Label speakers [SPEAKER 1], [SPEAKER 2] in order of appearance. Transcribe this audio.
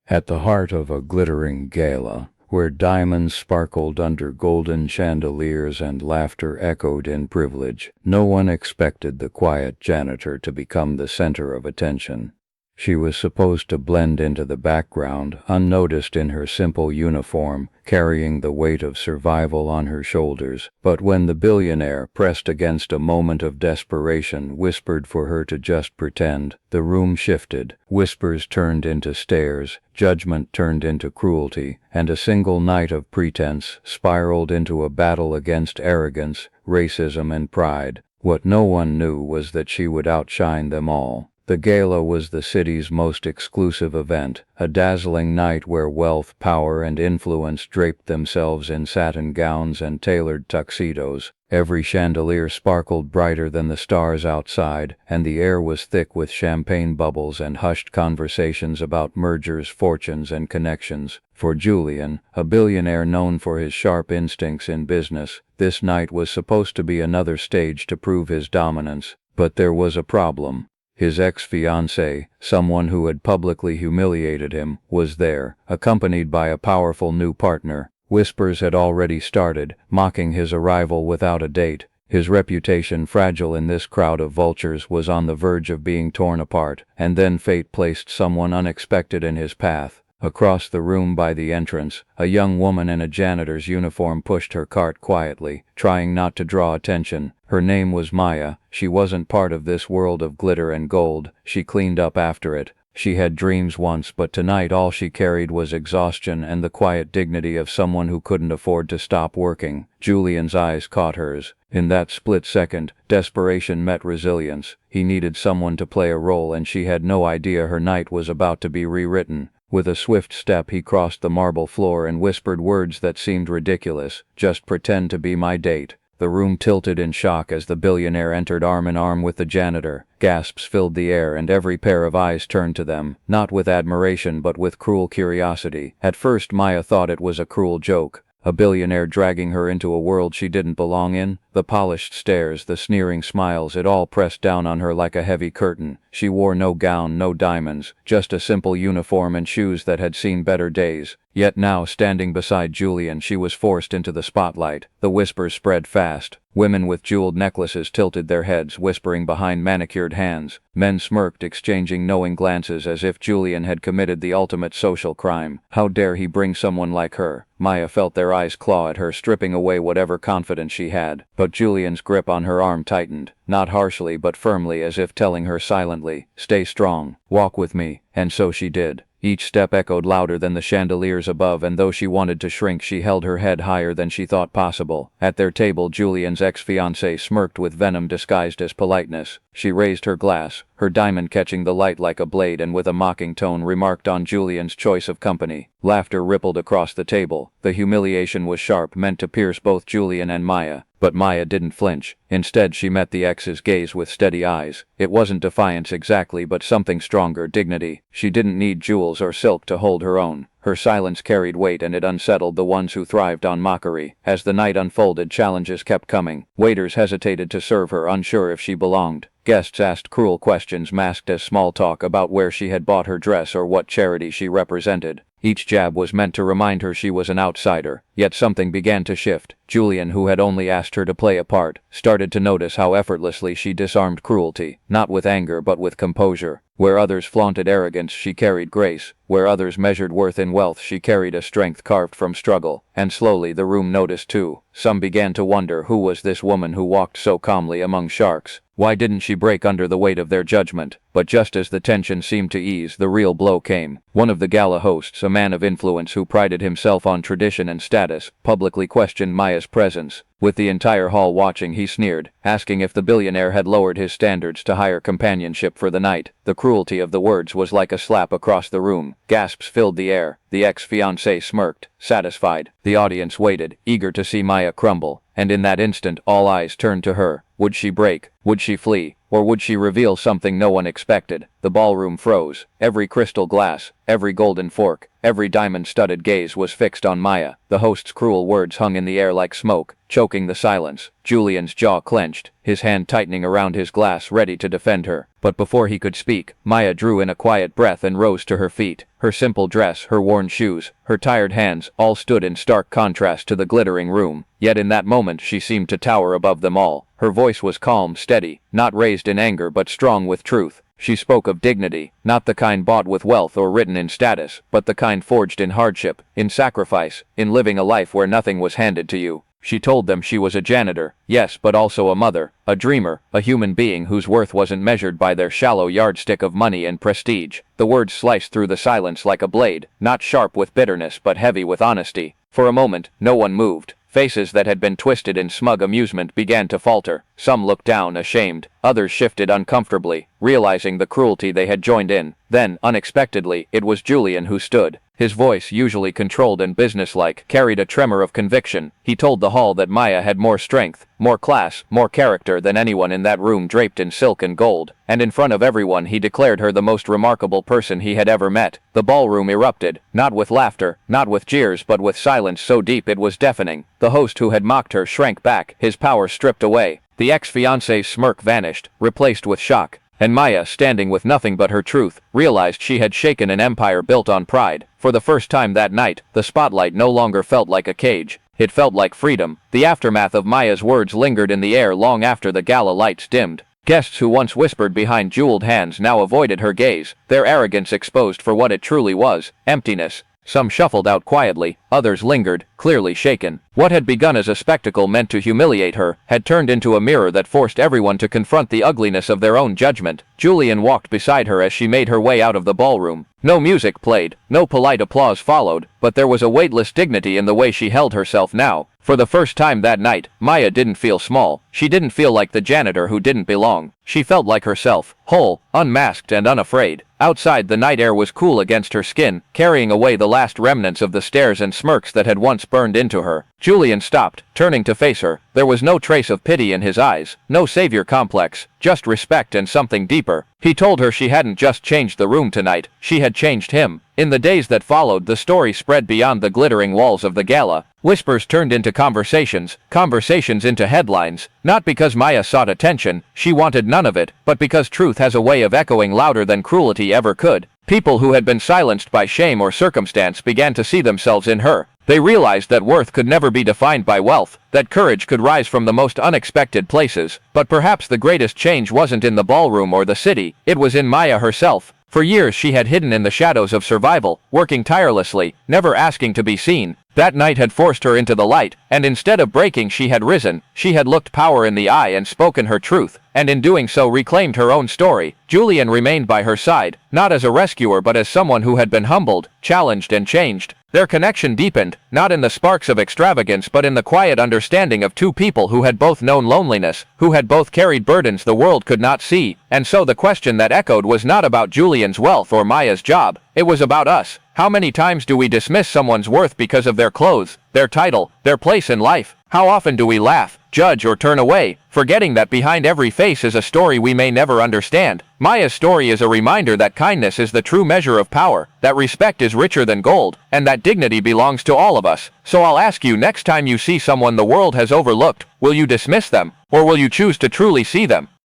[SPEAKER 1] At the heart of a glittering gala, where diamonds sparkled under golden chandeliers and laughter echoed in privilege, no one expected the quiet janitor to become the center of attention. She was supposed to blend into the background, unnoticed in her simple uniform, carrying the weight of survival on her shoulders. But when the billionaire, pressed against a moment of desperation, whispered for her to just pretend, the room shifted. Whispers turned into stares, judgment turned into cruelty, and a single night of pretense spiraled into a battle against arrogance, racism, and pride. What no one knew was that she would outshine them all. The gala was the city's most exclusive event, a dazzling night where wealth, power, and influence draped themselves in satin gowns and tailored tuxedos. Every chandelier sparkled brighter than the stars outside, and the air was thick with champagne bubbles and hushed conversations about mergers, fortunes, and connections. For Julian, a billionaire known for his sharp instincts in business, this night was supposed to be another stage to prove his dominance. But there was a problem. His ex-fiancée, someone who had publicly humiliated him, was there, accompanied by a powerful new partner. Whispers had already started, mocking his arrival without a date. His reputation, fragile in this crowd of vultures, was on the verge of being torn apart, and then fate placed someone unexpected in his path. Across the room by the entrance, a young woman in a janitor's uniform pushed her cart quietly, trying not to draw attention. Her name was Maya. She wasn't part of this world of glitter and gold. She cleaned up after it. She had dreams once, but tonight all she carried was exhaustion and the quiet dignity of someone who couldn't afford to stop working. Julian's eyes caught hers. In that split second, desperation met resilience. He needed someone to play a role, and she had no idea her night was about to be rewritten. With a swift step he crossed the marble floor and whispered words that seemed ridiculous. "Just pretend to be my date." The room tilted in shock as the billionaire entered arm in arm with the janitor. Gasps filled the air and every pair of eyes turned to them, not with admiration but with cruel curiosity. At first Maya thought it was a cruel joke. A billionaire dragging her into a world she didn't belong in? The polished stares, the sneering smiles, it all pressed down on her like a heavy curtain. She wore no gown, no diamonds, just a simple uniform and shoes that had seen better days. Yet now, standing beside Julian, she was forced into the spotlight. The whispers spread fast. Women with jeweled necklaces tilted their heads, whispering behind manicured hands. Men smirked, exchanging knowing glances as if Julian had committed the ultimate social crime. How dare he bring someone like her? Maya felt their eyes claw at her, stripping away whatever confidence she had. But Julian's grip on her arm tightened, not harshly but firmly, as if telling her silently, "Stay strong, walk with me." And so she did. Each step echoed louder than the chandeliers above, and though she wanted to shrink, she held her head higher than she thought possible. At their table, Julian's ex-fiancée smirked with venom disguised as politeness. She raised her glass, her diamond catching the light like a blade, and with a mocking tone remarked on Julian's choice of company. Laughter rippled across the table. The humiliation was sharp, meant to pierce both Julian and Maya. But Maya didn't flinch. Instead, she met the ex's gaze with steady eyes. It wasn't defiance exactly, but something stronger, dignity. She didn't need jewels or silk to hold her own. Her silence carried weight, and it unsettled the ones who thrived on mockery. As the night unfolded, challenges kept coming. Waiters hesitated to serve her, unsure if she belonged. Guests asked cruel questions masked as small talk about where she had bought her dress or what charity she represented. Each jab was meant to remind her she was an outsider. Yet something began to shift. Julian, who had only asked her to play a part, started to notice how effortlessly she disarmed cruelty, not with anger but with composure. Where others flaunted arrogance, she carried grace. Where others measured worth in wealth, she carried a strength carved from struggle. And slowly the room noticed too. Some began to wonder, who was this woman who walked so calmly among sharks? Why didn't she break under the weight of their judgment? But just as the tension seemed to ease, the real blow came. One of the gala hosts, a man of influence who prided himself on tradition and status, publicly questioned Maya's presence. With the entire hall watching, he sneered, asking if the billionaire had lowered his standards to higher companionship for the night. The cruelty of the words was like a slap across the room. Gasps filled the air. The ex-fiancée smirked, satisfied. The audience waited, eager to see Maya crumble. And in that instant, all eyes turned to her. Would she break? Would she flee? Or would she reveal something no one expected? The ballroom froze. Every crystal glass, every golden fork, every diamond-studded gaze was fixed on Maya. The host's cruel words hung in the air like smoke, choking the silence. Julian's jaw clenched, his hand tightening around his glass, ready to defend her. But before he could speak, Maya drew in a quiet breath and rose to her feet. Her simple dress, her worn shoes, her tired hands, all stood in stark contrast to the glittering room. Yet in that moment she seemed to tower above them all. Her voice was calm, steady, not raised in anger but strong with truth. She spoke of dignity, not the kind bought with wealth or written in status, but the kind forged in hardship, in sacrifice, in living a life where nothing was handed to you. She told them she was a janitor, yes, but also a mother, a dreamer, a human being whose worth wasn't measured by their shallow yardstick of money and prestige. The words sliced through the silence like a blade, not sharp with bitterness but heavy with honesty. For a moment, no one moved. Faces that had been twisted in smug amusement began to falter. Some looked down, ashamed. Others shifted uncomfortably, realizing the cruelty they had joined in. Then, unexpectedly, it was Julian who stood. His voice, usually controlled and businesslike, carried a tremor of conviction. He told the hall that Maya had more strength, more class, more character than anyone in that room draped in silk and gold. And in front of everyone he declared her the most remarkable person he had ever met. The ballroom erupted, not with laughter, not with jeers, but with silence so deep it was deafening. The host who had mocked her shrank back, his power stripped away. The ex-fiancé's smirk vanished, replaced with shock. And Maya, standing with nothing but her truth, realized she had shaken an empire built on pride. For the first time that night, the spotlight no longer felt like a cage. It felt like freedom. The aftermath of Maya's words lingered in the air long after the gala lights dimmed. Guests who once whispered behind jeweled hands now avoided her gaze, their arrogance exposed for what it truly was, emptiness. Some shuffled out quietly, others lingered, clearly shaken. What had begun as a spectacle meant to humiliate her had turned into a mirror that forced everyone to confront the ugliness of their own judgment. Julian walked beside her as she made her way out of the ballroom. No music played, no polite applause followed, but there was a weightless dignity in the way she held herself now. For the first time that night, Maya didn't feel small. She didn't feel like the janitor who didn't belong. She felt like herself, whole, unmasked and unafraid. Outside, the night air was cool against her skin, carrying away the last remnants of the stares and smirks that had once burned into her. Julian stopped, turning to face her. There was no trace of pity in his eyes, no savior complex, just respect and something deeper. He told her she hadn't just changed the room tonight, she had changed him. In the days that followed, the story spread beyond the glittering walls of the gala. Whispers turned into conversations, conversations into headlines, not because Maya sought attention, she wanted none of it, but because truth has a way of echoing louder than cruelty ever could. People who had been silenced by shame or circumstance began to see themselves in her. They realized that worth could never be defined by wealth, that courage could rise from the most unexpected places. But perhaps the greatest change wasn't in the ballroom or the city, it was in Maya herself. For years she had hidden in the shadows of survival, working tirelessly, never asking to be seen. That night had forced her into the light, and instead of breaking she had risen. She had looked power in the eye and spoken her truth, and in doing so reclaimed her own story. Julian remained by her side, not as a rescuer but as someone who had been humbled, challenged and changed. Their connection deepened, not in the sparks of extravagance but in the quiet understanding of two people who had both known loneliness, who had both carried burdens the world could not see. And so the question that echoed was not about Julian's wealth or Maya's job, it was about us. How many times do we dismiss someone's worth because of their clothes, their title, their place in life? How often do we laugh, judge or turn away, forgetting that behind every face is a story we may never understand? Maya's story is a reminder that kindness is the true measure of power, that respect is richer than gold, and that dignity belongs to all of us. So I'll ask you, next time you see someone the world has overlooked, will you dismiss them, or will you choose to truly see them?